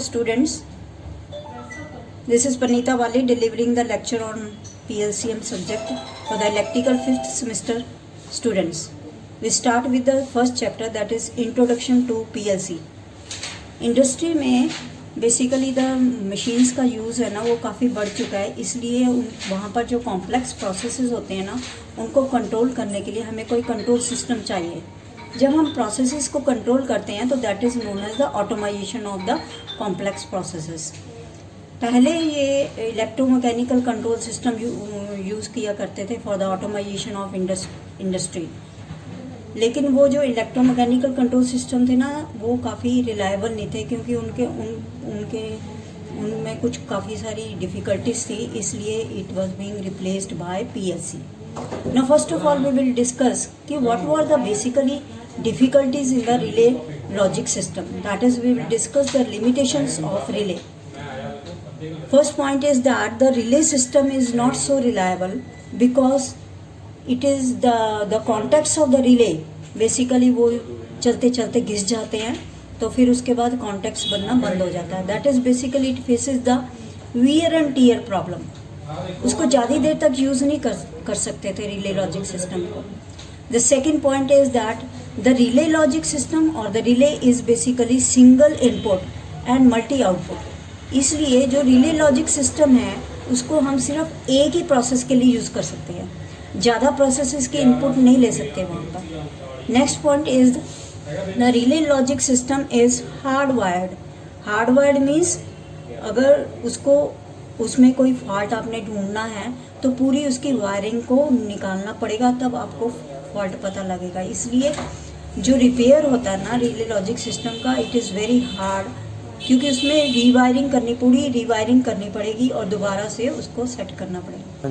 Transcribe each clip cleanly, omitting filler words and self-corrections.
students. This is Panita Wali delivering the lecture on PLCM subject for the electrical 5th semester students. We start with the first chapter, that is Introduction to PLC. Industry में basically the machines का use है ना वो काफ़ी बढ़ चुका है, इसलिए वहाँ पर जो कॉम्प्लेक्स प्रोसेसेस होते हैं ना उनको कंट्रोल करने के लिए हमें कोई कंट्रोल सिस्टम चाहिए. जब हम प्रोसेसेस को कंट्रोल करते हैं तो that is known as the automization of the complex processes. पहले ये इलेक्ट्रोमैकेनिकल कंट्रोल सिस्टम यूज़ किया करते थे for the automization of industry, लेकिन वो जो इलेक्ट्रोमैकेनिकल कंट्रोल सिस्टम थे ना वो काफ़ी रिलायबल नहीं थे, क्योंकि उनमें कुछ काफ़ी सारी डिफ़िकल्टीज थी, इसलिए it was being replaced by PLC. Now first of all we will discuss कि what were the basically difficulties in the relay logic system. That is, we will discuss the limitations of relay. First point is that the relay system is not so reliable because it is the contacts of the relay basically वो चलते चलते घिस जाते हैं, तो फिर उसके बाद contacts बनना बंद हो जाता है. That is basically it faces the wear and tear problem. उसको ज़्यादा देर तक यूज़ नहीं कर सकते थे relay logic system को. The second point is that the relay logic system or the relay is basically single input and multi output. इसलिए जो relay logic system है उसको हम सिर्फ एक ही प्रोसेस के लिए यूज़ कर सकते हैं, ज़्यादा प्रोसेसेस के इनपुट नहीं ले सकते वहाँ पर. Next point is the relay logic system is hardwired. Hardwired means अगर उसमें कोई फॉल्ट आपने ढूंढना है तो पूरी उसकी वायरिंग को निकालना पड़ेगा, तब आपको फॉल्ट पता लगेगा. इसलिए जो रिपेयर होता है ना रिले लॉजिक सिस्टम का, इट इज़ वेरी हार्ड, क्योंकि उसमें पूरी रीवायरिंग करनी पड़ेगी और दोबारा से उसको सेट करना पड़ेगा.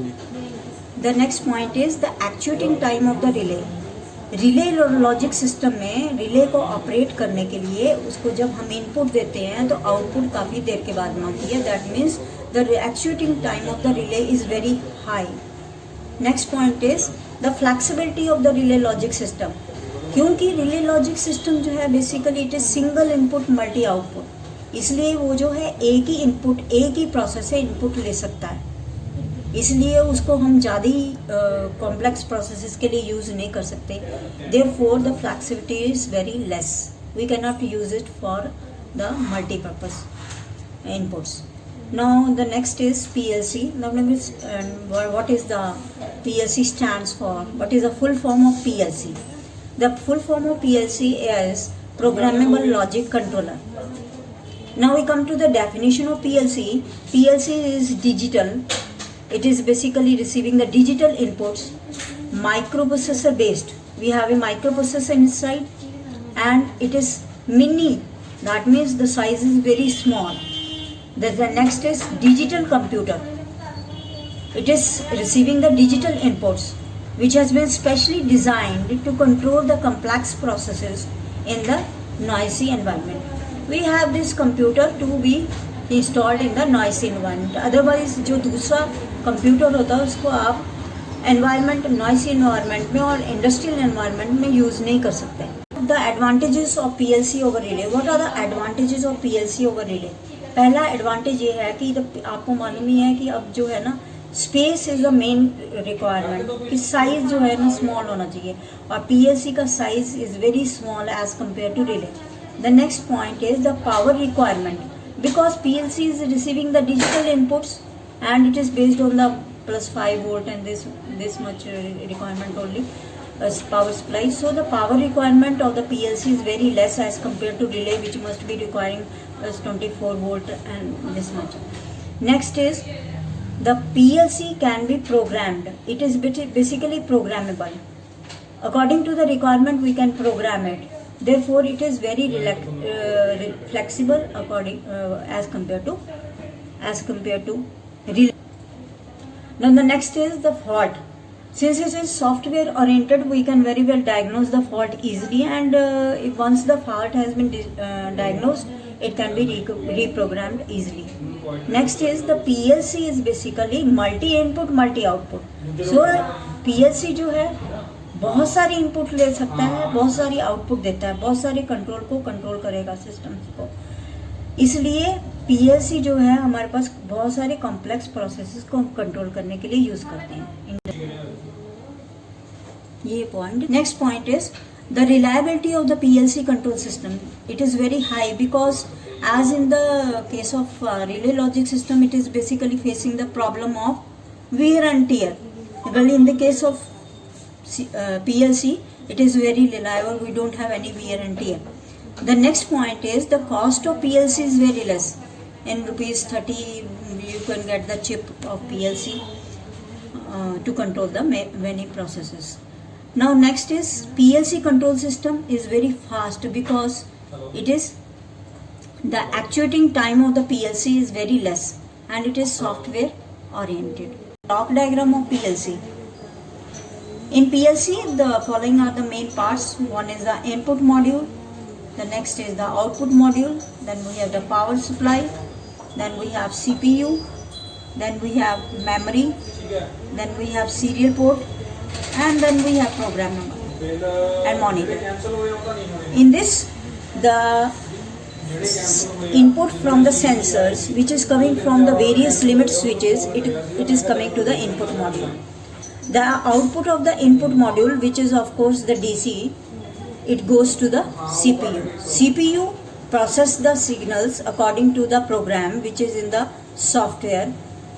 The next point is the actuating time of the relay logic system में रिले को ऑपरेट करने के लिए उसको जब हम इनपुट देते हैं तो आउटपुट काफ़ी देर के बाद मांगती है. That means the actuating time of the relay is very high. Next point is the flexibility of the relay logic system. क्योंकि रिले लॉजिक सिस्टम जो है basically it is single input multi output, इसलिए वो जो है एक ही input एक ही process से इनपुट ले सकता है, इसलिए उसको हम ज़्यादा कॉम्प्लेक्स प्रोसेसेस के लिए यूज़ नहीं कर सकते. Therefore the flexibility is very less. We can not use it for the multipurpose inputs. Now the next is PLC. Now what is the PLC stands for? What is the full form of PLC? The full form of PLC is Programmable Logic Controller. Now we come to the definition of PLC. PLC is digital. It is basically receiving the digital inputs, microprocessor based. We have a microprocessor inside, and it is mini. That means the size is very small. The next is digital computer. It is receiving the digital inputs, which has been specially designed to control the complex processes in the noisy environment. We have this computer to be installed in the noisy environment. Otherwise, जो दूसरा computer होता है उसको आप noisy environment में और industrial environment में use नहीं कर सकते. The advantages of PLC over relay. What are the advantages of PLC over relay? पहला एडवांटेज ये है कि आपको मालूम ही है कि अब जो है ना space is the main requirement, कि साइज़ जो है ना स्मॉल होना चाहिए, और पीएलसी का size is very small as compare to relay. The next point is the power requirement, because PLC is receiving the digital inputs and it is based on the +5 volt and this much requirement only power supply. So the power requirement of the PLC is very less as compared to relay, which must be requiring 24 volt and this much. Next is the PLC can be programmed. It is basically programmable. According to the requirement we can program it. Therefore it is very flexible according as compared to relay. Now the next is the fault. Since it is software oriented, we can very well diagnose the fault easily, and if once the fault has been diagnosed, it can be reprogrammed easily. Next is the PLC is basically multi input multi output. So PLC जो है बहुत सारी input ले सकता है, बहुत सारी output देता है, बहुत सारे कंट्रोल को कंट्रोल करेगा सिस्टम को. इसलिए पीएलसी जो है हमारे पास बहुत सारे कॉम्प्लेक्स प्रोसेसेस को कंट्रोल करने के लिए यूज करते हैं. ये point. Next point is the reliability of the PLC control system. It is very high because as in the case of relay logic system, it is basically facing the problem of wear and tear. Well, in the case of PLC, it is very reliable. We don't have any wear and tear. The next point is the cost of PLC is very less. In rupees 30, you can get the chip of PLC to control the many processes. Now, next is PLC control system is very fast because it is the actuating time of the PLC is very less and it is software oriented. Block diagram of PLC. In PLC, the following are the main parts. One is the input module, the next is the output module, then we have the power supply, then we have CPU, then we have memory, then we have serial port, and then we have program number and monitor. In this, the input from the sensors which is coming from the various limit switches, it is coming to the input module. The output of the input module, which is of course the DC, it goes to the CPU. CPU process the signals according to the program which is in the software,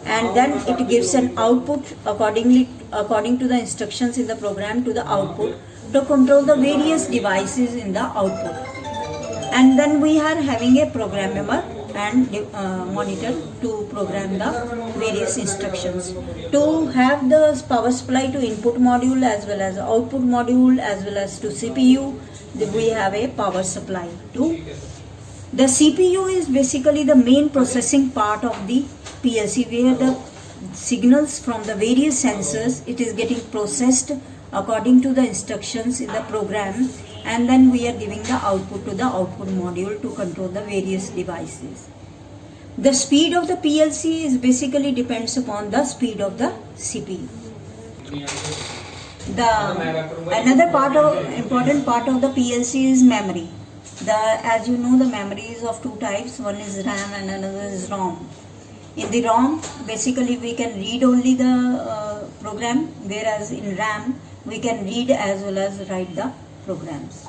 and then it gives an output according to the instructions in the program to the output to control the various devices in the output. And then we are having a programmer and monitor to program the various instructions. To have the power supply to input module as well as output module as well as to CPU, we have a power supply too. The CPU is basically the main processing part of the PLC, where the signals from the various sensors, it is getting processed according to the instructions in the program, and then we are giving the output to the output module to control the various devices. The speed of the PLC is basically depends upon the speed of the CPU. Another important part of the PLC is memory. As you know, the memory is of two types. One is RAM and another is ROM. In the ROM, basically we can read only the program, whereas in RAM we can read as well as write the programs.